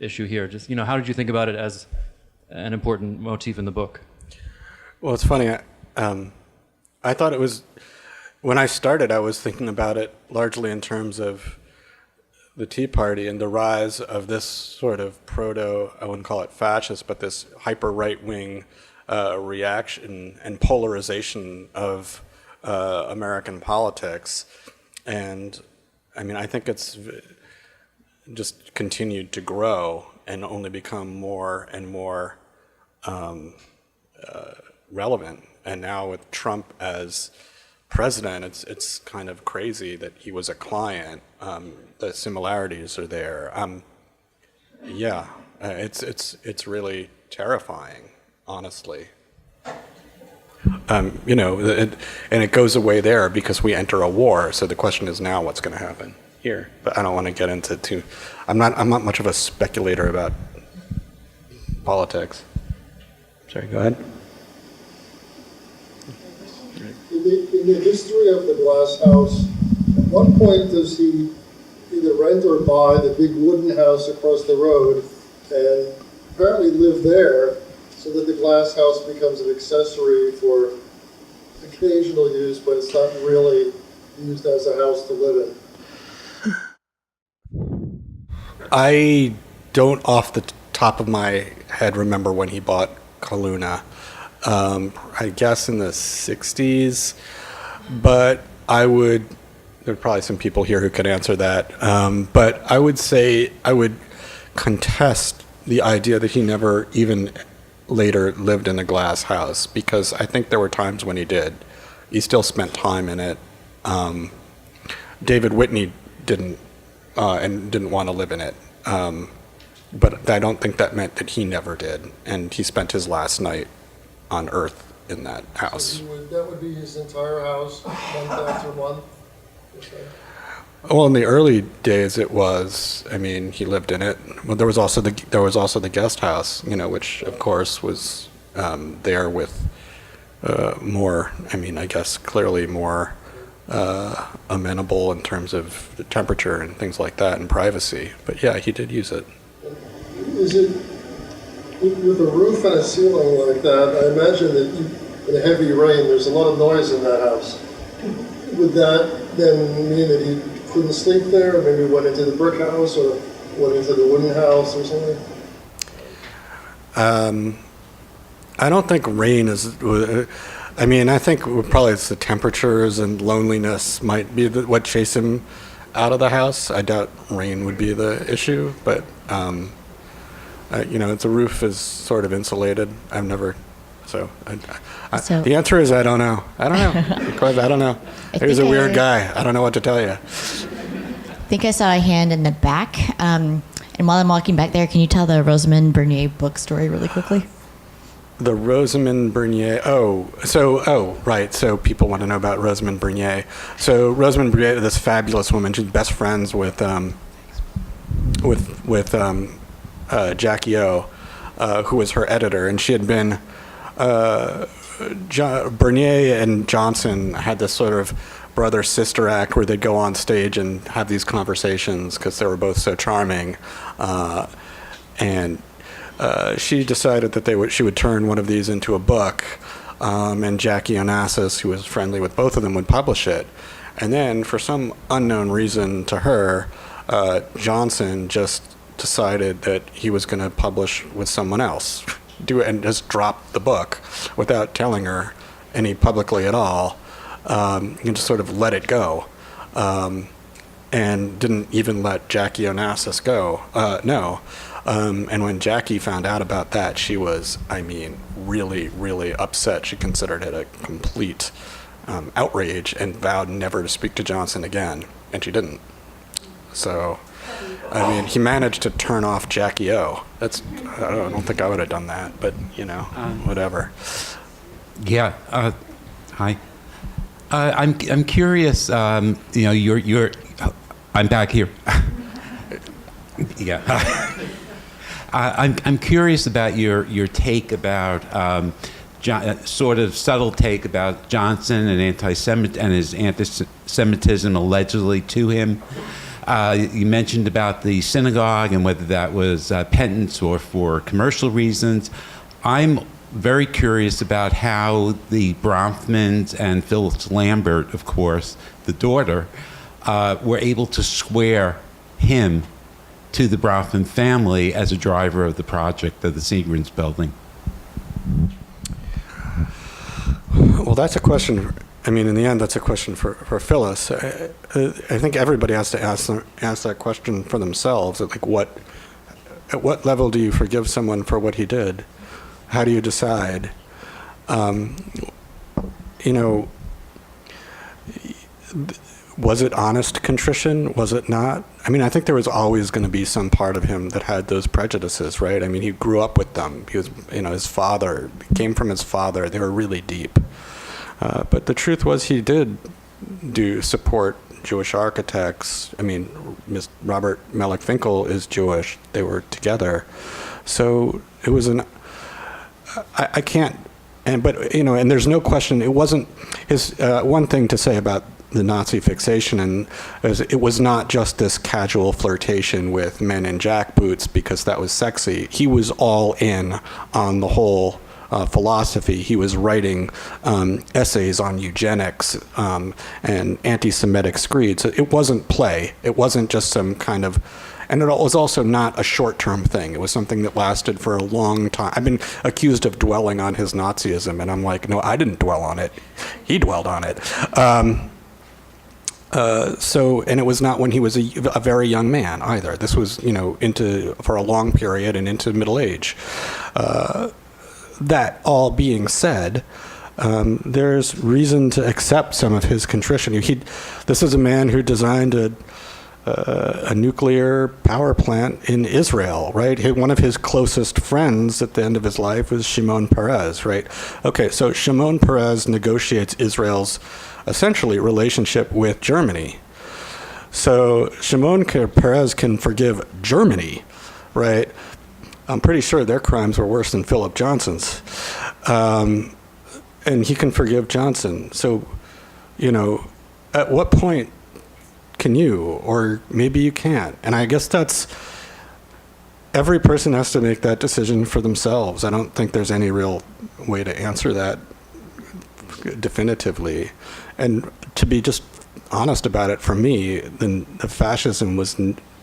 issue here. Just how did you think about it as an important motif in the book? Well, it's funny. I thought it was, when I started, I was thinking about it largely in terms of the Tea Party and the rise of this sort of I wouldn't call it fascist, but this hyper right-wing reaction and polarization of American politics. And I mean, I think it's just continued to grow and only become more and more relevant. And now with Trump as president, it's kind of crazy that he was a client. The similarities are there. Yeah, it's really terrifying, honestly. And it goes away there because we enter a war. So the question is now what's going to happen here. But I don't want to get into I'm not much of a speculator about politics. Sorry, go ahead. In the history of the glass house, at one point does he either rent or buy the big wooden house across the road and apparently live there so that the glass house becomes an accessory for occasional use, but it's not really used as a house to live in? I don't off the top of my head remember when he bought Kaluna. I guess in the 60s, but there are probably some people here who could answer that. But I would say I would contest the idea that he never even later lived in a glass house, because I think there were times when he did. He still spent time in it. David Whitney didn't and didn't want to live in it. But I don't think that meant that he never did, and he spent his last night on Earth in that So house. that would be his entire house, month after month? Okay. Well, in the early days, it was. I mean, he lived in it. Well, there was also the guest house, which of course was there with more. I mean, I guess clearly more amenable in terms of the temperature and things like that and privacy. But yeah, he did use it. Is it, with a roof and a ceiling like that, I imagine that in a heavy rain, there's a lot of noise in that house. Would that then mean that he couldn't sleep there, or maybe went into the brick house, or went into the wooden house or something? I don't think rain is. I mean, I think probably it's the temperatures and loneliness might be what chase him out of the house. I doubt rain would be the issue, but the roof is sort of insulated. I've never. So the answer is I don't know. I don't know. Because I don't know. He was a weird guy. I don't know what to tell you. I think I saw a hand in the back. And while I'm walking back there, can you tell the Rosamond Bernier book story really quickly? The Rosamond Bernier. Right. So people want to know about Rosamond Bernier. So Rosamond Bernier, this fabulous woman, she's best friends with Jackie O, who was her editor, and she had been. Bernier and Johnson had this sort of brother-sister act where they'd go on stage and have these conversations because they were both so charming. And she decided that she would turn one of these into a book, and Jackie Onassis, who was friendly with both of them, would publish it. And then, for some unknown reason to her, Johnson just decided that he was going to publish with someone else. Do it and just drop the book without telling her any publicly at all. And just sort of let it go, and didn't even let Jackie Onassis go. And when Jackie found out about that, she was, really, really upset. She considered it a complete outrage and vowed never to speak to Johnson again, and she didn't. So. He managed to turn off Jackie O. I don't think I would have done that, but whatever. Yeah. Hi. I'm curious. You're. I'm back here. Yeah. I'm curious about your take about sort of subtle take about Johnson and his anti-Semitism allegedly to him. You mentioned about the synagogue and whether that was penance or for commercial reasons. I'm very curious about how the Bronfmans and Phyllis Lambert, of course, the daughter, were able to square him to the Bronfman family as a driver of the project of the Seagram's building. Well, that's a question. In the end, that's a question for Phyllis. I think everybody has to ask that question for themselves. At what level do you forgive someone for what he did? How do you decide? Was it honest contrition? Was it not? I think there was always going to be some part of him that had those prejudices, right? He grew up with them. He was, his father came from his father. They were really deep. But the truth was he did support Jewish architects. Robert Melech Finkel is Jewish. They were together. So it was I can't, and there's no question, it wasn't his, one thing to say about the Nazi fixation, and it was not just this casual flirtation with men in jackboots because that was sexy. He was all in on the whole philosophy. He was writing essays on eugenics and anti-Semitic screeds. It wasn't play. It wasn't just some kind of, and it was also not a short-term thing. It was something that lasted for a long time. I've been accused of dwelling on his Nazism, and I'm like, no, I didn't dwell on it. He dwelled on it. And it was not when he was a very young man either. This was, for a long period and into middle age. That all being said, there's reason to accept some of his contrition. This is a man who designed a nuclear power plant in Israel, right? One of his closest friends at the end of his life was Shimon Peres, right? Okay, so Shimon Peres negotiates Israel's essentially relationship with Germany. So Shimon Peres can forgive Germany, right? I'm pretty sure their crimes were worse than Philip Johnson's. And he can forgive Johnson. So, at what point can you, or maybe you can't? And I guess every person has to make that decision for themselves. I don't think there's any real way to answer that definitively. And to be just honest about it, for me, then the fascism was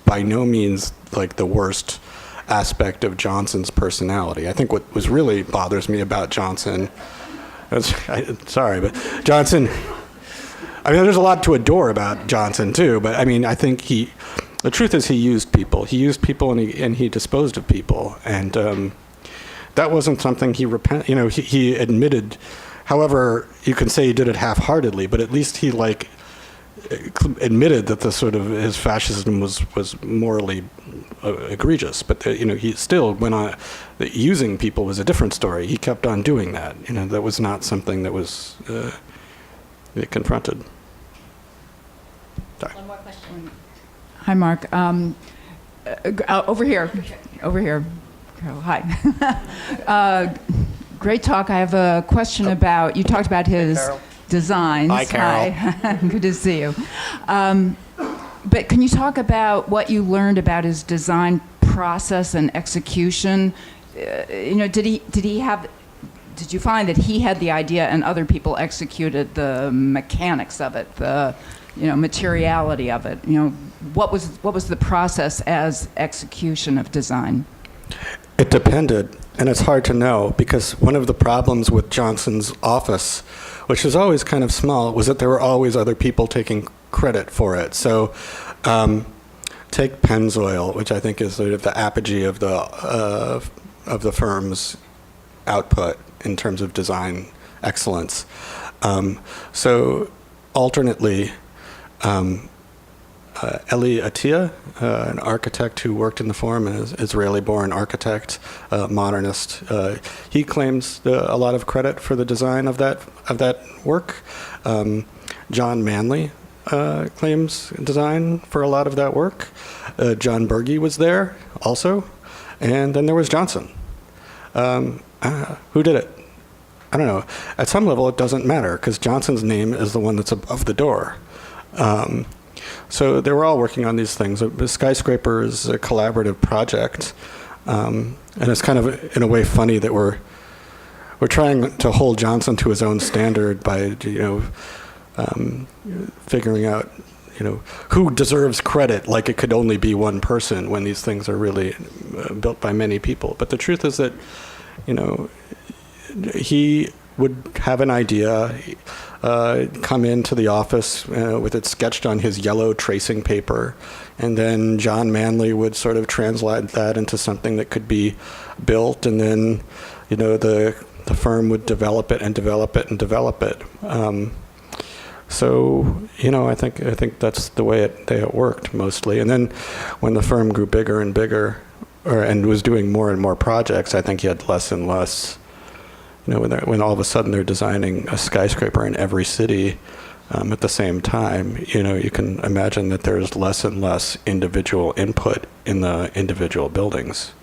by no means like the worst aspect of Johnson's personality. I think what was really bothers me about Johnson, sorry, but Johnson, I mean, there's a lot to adore about Johnson too, but I mean, I think the truth is he used people. He used people and he disposed of people. And that wasn't something he admitted. However, you can say he did it half-heartedly, but at least he admitted that the sort of his fascism was morally egregious. But he still went on. Using people was a different story. He kept on doing that. That was not something that was confronted. Sorry. One more question. Hi, Mark. Over here. Carol, hi. Great talk. I have a question about, you talked about his designs. Hi, Carol. Hi. Good to see you. But can you talk about what you learned about his design process and execution? Did you find that he had the idea and other people executed the mechanics of it, the materiality of it? What was the process as execution of design? It depended, and it's hard to know, because one of the problems with Johnson's office, which was always kind of small, was that there were always other people taking credit for it. So take Pennzoil, which I think is sort of the apogee of the firm's output in terms of design excellence. So alternately, Eli Atiyah, an architect who worked in the firm, an Israeli-born architect, modernist, he claims a lot of credit for the design of that work. John Manley claims design for a lot of that work. John Berge was there also, and then there was Johnson. Who did it? I don't know. At some level, it doesn't matter, because Johnson's name is the one that's above the door. So they were all working on these things. The Skyscraper is a collaborative project, and it's kind of, in a way, funny that we're trying to hold Johnson to his own standard by, figuring out, who deserves credit, like it could only be one person when these things are really built by many people. But the truth is that, he would have an idea, come into the office with it sketched on his yellow tracing paper, and then John Manley would sort of translate that into something that could be built, and then, the firm would develop it and develop it and develop it. So, I think that's the way it worked mostly. And then when the firm grew bigger and bigger, and was doing more and more projects, I think he had less and less. When all of a sudden they're designing a skyscraper in every city at the same time, you can imagine that there's less and less individual input in the individual buildings.